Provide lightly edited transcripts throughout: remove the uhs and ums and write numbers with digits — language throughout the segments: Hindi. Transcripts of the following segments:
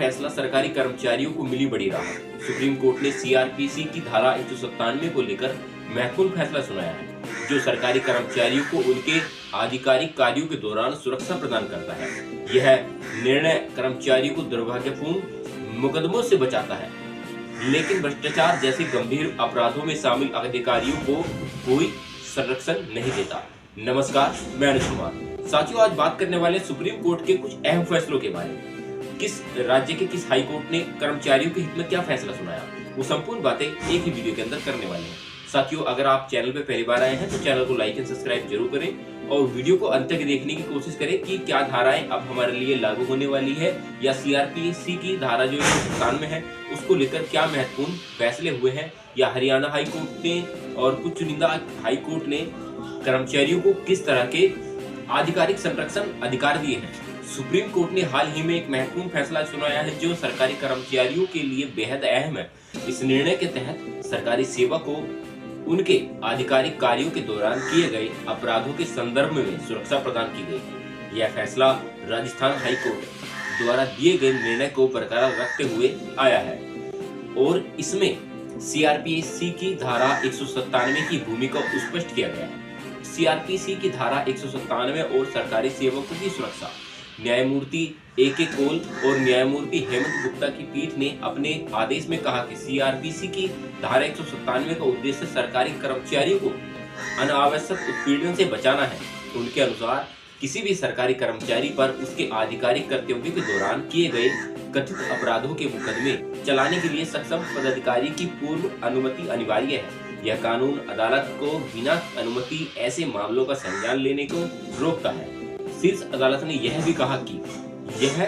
फैसला सरकारी कर्मचारियों को मिली बड़ी राहत। सुप्रीम कोर्ट ने सीआरपीसी की धारा 197 को लेकर महत्वपूर्ण फैसला सुनाया है, जो सरकारी कर्मचारियों को उनके आधिकारिक कार्यों के दौरान सुरक्षा प्रदान करता है। यह निर्णय कर्मचारियों को दुर्भाग्यपूर्ण मुकदमों से बचाता है, लेकिन भ्रष्टाचार जैसे गंभीर अपराधों में शामिल अधिकारियों को कोई संरक्षण नहीं देता। नमस्कार, मैं अनुज कुमार। साथियों, आज बात करने वाले सुप्रीम कोर्ट के कुछ अहम फैसलों के बारे में। किस राज्य के किस हाई कोर्ट ने कर्मचारियों के हित में क्या फैसला सुनाया, वो संपूर्ण बातें एक ही वीडियो के अंदर करने वाले हैं। साथियों, अगर आप चैनल पे पहली बार आए हैं तो चैनल को लाइक एंड सब्सक्राइब जरूर करें और वीडियो को अंत तक देखने की कोशिश करें कि क्या धाराएं अब हमारे लिए लागू होने वाली है, या सीआरपीसी की धारा जो 197 में है उसको लेकर क्या महत्वपूर्ण फैसले हुए हैं, या हरियाणा हाई कोर्ट ने और कुछ चुनिंदा हाई कोर्ट ने कर्मचारियों को किस तरह के आधिकारिक संरक्षण अधिकार दिए हैं। सुप्रीम कोर्ट ने हाल ही में एक महत्वपूर्ण फैसला सुनाया है जो सरकारी कर्मचारियों के लिए बेहद अहम है। इस निर्णय के तहत सरकारी सेवा को उनके आधिकारिक कार्यों के दौरान किए गए अपराधों के संदर्भ में सुरक्षा प्रदान की गई। यह फैसला राजस्थान हाई कोर्ट द्वारा दिए गए निर्णय को बरकरार रखते हुए आया है और इसमें सीआरपीसी की धारा 197 की भूमिका को स्पष्ट किया गया है। सीआरपीसी की धारा 197 और सरकारी सेवकों की सुरक्षा। न्यायमूर्ति ए.के. कौल और न्यायमूर्ति हेमंत गुप्ता की पीठ ने अपने आदेश में कहा कि सीआरपीसी की धारा 197 का उद्देश्य सरकारी कर्मचारियों को अनावश्यक उत्पीड़न से बचाना है। उनके अनुसार किसी भी सरकारी कर्मचारी पर उसके आधिकारिक कर्तव्यों के दौरान किए गए कथित अपराधों के मुकदमे चलाने के लिए सक्षम पदाधिकारी की पूर्व अनुमति अनिवार्य है। यह कानून अदालत को बिना अनुमति ऐसे मामलों का संज्ञान लेने को रोकता है। शीर्ष अदालत ने यह भी कहा कि यह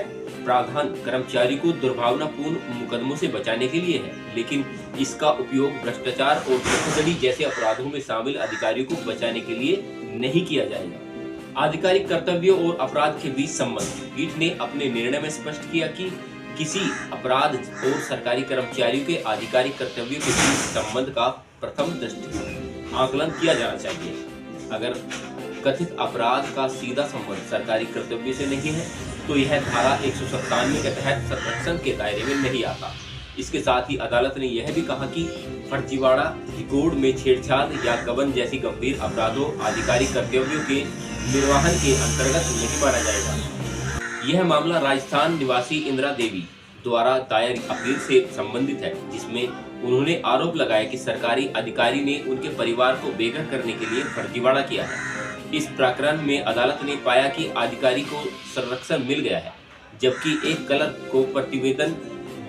प्रावधान कर्मचारी को दुर्भावनापूर्ण मुकदमों से बचाने के लिए है, लेकिन इसका उपयोग भ्रष्टाचार और धोखाधड़ी जैसे अपराधों में शामिल अधिकारियों को बचाने के लिए नहीं किया जाएगा। आधिकारिक कर्तव्यों और अपराध के बीच संबंध। पीठ ने अपने निर्णय में स्पष्ट किया कि किसी अपराध और सरकारी कर्मचारियों के आधिकारिक कर्तव्यों के बीच संबंध का प्रथम दृष्टि आकलन किया जाना चाहिए। अगर कथित अपराध का सीधा संबंध सरकारी कर्तव्य से नहीं है तो यह धारा 197 के तहत संरक्षण के दायरे में नहीं आता। इसके साथ ही अदालत ने यह भी कहा कि फर्जीवाड़ा, रिकॉर्ड में छेड़छाड़ या गबन जैसी गंभीर अपराधों आधिकारिक कर्तव्यों के निर्वहन के अंतर्गत नहीं माना जाएगा। यह मामला राजस्थान निवासी इंदिरा देवी द्वारा दायर अपील से संबंधित है, जिसमें उन्होंने आरोप लगाया कि सरकारी अधिकारी ने उनके परिवार को बेघर करने के लिए फर्जीवाड़ा किया है। इस प्रकरण में अदालत ने पाया कि अधिकारी को संरक्षण मिल गया है, जबकि एक क्लर्क को प्रतिवेदन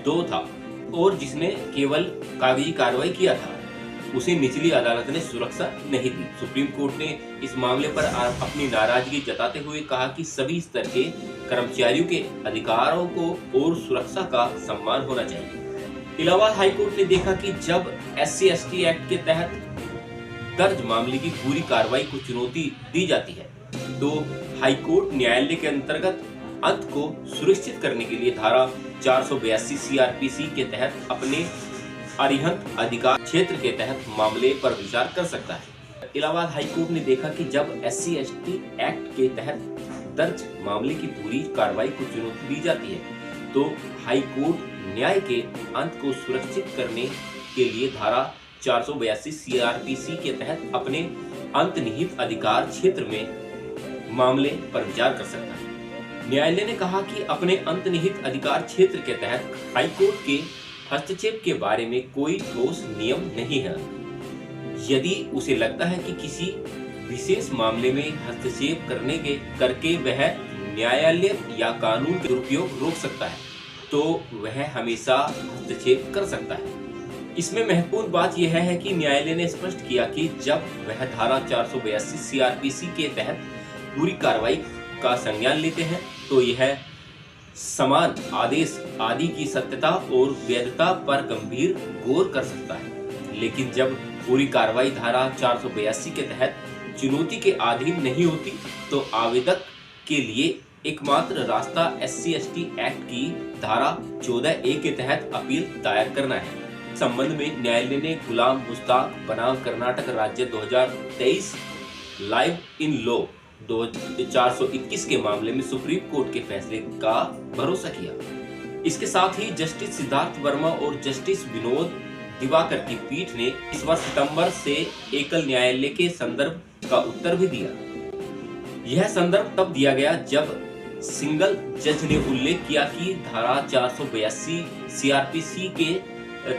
2 था और जिसने केवल कागजी कार्रवाई किया था, उसे निचली अदालत ने सुरक्षा नहीं दी। सुप्रीम कोर्ट ने इस मामले पर अपनी नाराजगी जताते हुए कहा कि सभी स्तर के कर्मचारियों के अधिकारों को और सुरक्षा का सम्मान होना चाहिए। इलाहाबाद हाई कोर्ट ने देखा कि जब SC/ST एक्ट के तहत दर्ज मामले की पूरी कार्रवाई को चुनौती दी जाती है तो हाई कोर्ट न्यायालय के अंतर्गत अंत को सुनिश्चित करने के लिए धारा 482 सीआरपीसी के तहत अपने अरिहंत अधिकार क्षेत्र के तहत मामले पर विचार कर सकता है। इलाहाबाद हाई कोर्ट ने देखा कि जब SC/ST एक्ट के तहत दर्ज मामले की पूरी कार्रवाई को चुनौती दी जाती है तो हाई कोर्ट न्याय के अंत को सुरक्षित करने के लिए धारा 482 सीआरपीसी के तहत अपने अंतर्निहित अधिकार क्षेत्र में मामले पर विचार कर सकता है। न्यायालय ने कहा कि अपने अंतर्निहित अधिकार क्षेत्र के तहत हाई कोर्ट के हस्तक्षेप के बारे में कोई ठोस नियम नहीं है। यदि उसे लगता है कि किसी विशेष मामले में हस्तक्षेप करके वह न्यायालय या कानून के दुरुपयोग रोक सकता है तो वह हमेशा हस्तक्षेप कर सकता है। इसमें महत्वपूर्ण बात यह है कि न्यायालय ने स्पष्ट किया कि जब वह धारा 482 सीआरपीसी के तहत पूरी कार्रवाई का संज्ञान लेते हैं तो यह समान आदेश आदि की सत्यता और वैधता पर गंभीर गौर कर सकता है, लेकिन जब पूरी कार्रवाई धारा 482 के तहत चुनौती के अधीन नहीं होती तो आवेदक के लिए एकमात्र रास्ता SC/ST एक्ट की धारा 14A के तहत अपील दायर करना है। संबंध में न्यायालय ने गुलाम मुश्ताक बनाम कर्नाटक राज्य 2023 लाइव इन लॉ 421 के मामले में सुप्रीम कोर्ट के फैसले का भरोसा किया। इसके साथ ही जस्टिस सिद्धार्थ वर्मा और जस्टिस विनोद दिवाकर की पीठ ने इस वर्ष सितंबर से एकल न्यायालय के संदर्भ का उत्तर भी दिया। यह संदर्भ तब दिया गया जब सिंगल जज ने उल्लेख किया कि धारा 482 सीआरपीसी के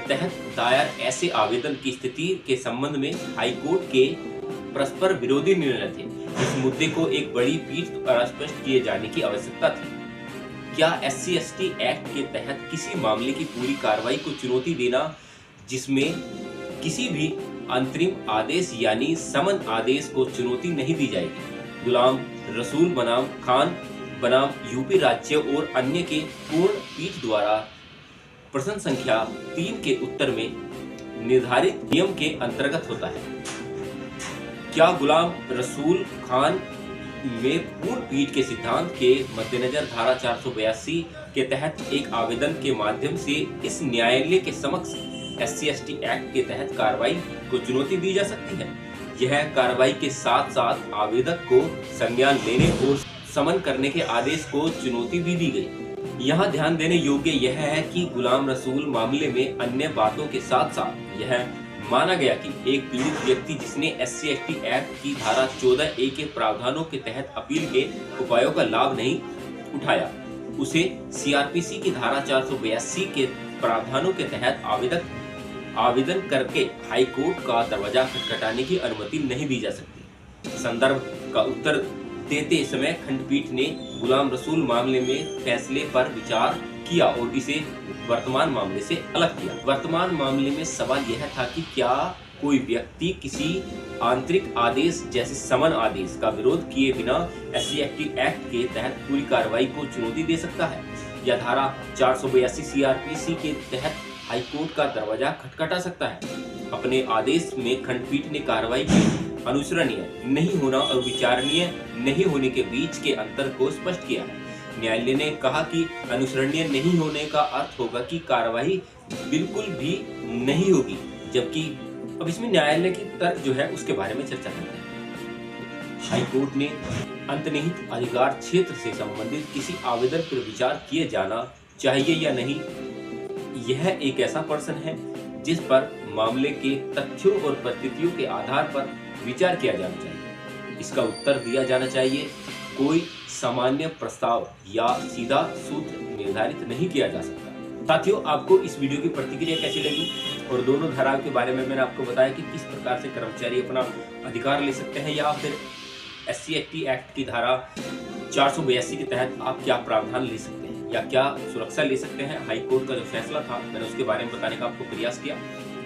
तहत दायर ऐसे आवेदन की स्थिति के संबंध में हाईकोर्ट के परस्पर विरोधी निर्णय थे। इस मुद्दे को एक बड़ी पीठ द्वारा स्पष्ट किए जाने की आवश्यकता थी। क्या SC/ST एक्ट के तहत किसी मामले की पूरी कार्रवाई को चुनौती देना, जिसमें किसी भी अंतरिम आदेश यानी समन आदेश को चुनौती नहीं दी जाएगी? गुलाम रसूल बनाम खान बनाम यूपी राज्य और अन्य के पूर्ण पीठ द्वारा प्रश्न संख्या 3 के उत्तर में निर्धारित नियम के अंतर्गत होता है। क्या गुलाम रसूल खान में पूर्ण पीठ के सिद्धांत के मद्देनजर धारा 482 के तहत एक आवेदन के माध्यम से इस न्यायालय के समक्ष SC/ST एक्ट के तहत कार्रवाई को चुनौती दी जा सकती है? यह कार्रवाई के साथ साथ आवेदक को संज्ञान लेने और समन करने के आदेश को चुनौती भी दी गई। यहाँ ध्यान देने योग्य यह है कि गुलाम रसूल मामले में अन्य बातों के साथ साथ यह माना गया कि एक पीड़ित व्यक्ति जिसने SC/ST एक्ट की धारा 14A के प्रावधानों के तहत अपील के उपायों का लाभ नहीं उठाया, उसे CRPC की धारा 482 के प्रावधानों के तहत आवेदन करके हाईकोर्ट का दरवाजा खटखटाने की अनुमति नहीं दी जा सकती। संदर्भ का उत्तर देते समय खंडपीठ ने गुलाम रसूल मामले में फैसले पर विचार किया और इसे वर्तमान मामले से अलग किया। वर्तमान मामले में सवाल यह था कि क्या कोई व्यक्ति किसी आंतरिक आदेश जैसे समन आदेश का विरोध किए बिना SC/ST एक्ट के तहत पूरी कार्रवाई को चुनौती दे सकता है, या धारा 482 CRPC के तहत हाईकोर्ट का दरवाजा खटखटा सकता है। अपने आदेश में खंडपीठ ने कार्रवाई के अनुसरणीय नहीं होना और विचारणीय नहीं होने के बीच के अंतर को स्पष्ट किया है। न्यायालय ने कहा कि अनुसरणीय नहीं होने का अर्थ होगा कि कार्रवाई बिल्कुल भी नहीं होगी, जबकि अब इसमें न्यायालय की तर्क जो है उसके बारे में चर्चा करते हैं। हाईकोर्ट ने अंतर्निहित अधिकार क्षेत्र से संबंधित किसी आवेदन पर विचार किए जाना चाहिए या नहीं, यह एक ऐसा प्रश्न है जिस पर मामले के तथ्यों और परिस्थितियों के आधार पर विचार किया जाना चाहिए। इसका उत्तर दिया जाना चाहिए। कोई सामान्य प्रस्ताव या सीधा सूत्र निर्धारित नहीं किया जा सकता। साथियों, आपको इस वीडियो की प्रतिक्रिया कैसी लगी और दोनों धाराओं के बारे में मैंने आपको बताया कि किस प्रकार से कर्मचारी अपना अधिकार ले सकते हैं, या फिर SC/ST एक्ट की धारा 482 के तहत आप क्या प्रावधान ले सकते हैं या क्या सुरक्षा ले सकते हैं। हाईकोर्ट का जो फैसला था मैंने उसके बारे में बताने का आपको प्रयास किया।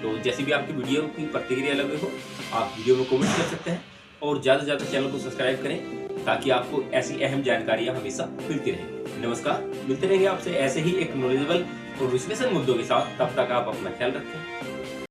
तो जैसे भी आपकी वीडियो की प्रतिक्रिया लगे हो, आप वीडियो में कमेंट कर सकते हैं और ज़्यादा से ज़्यादा चैनल को सब्सक्राइब करें ताकि आपको ऐसी अहम जानकारियाँ हमेशा मिलती रहें। नमस्कार, मिलते रहेंगे आपसे ऐसे ही एक नॉलेजेबल और विश्लेषण मुद्दों के साथ। तब तक आप अपना ख्याल रखें।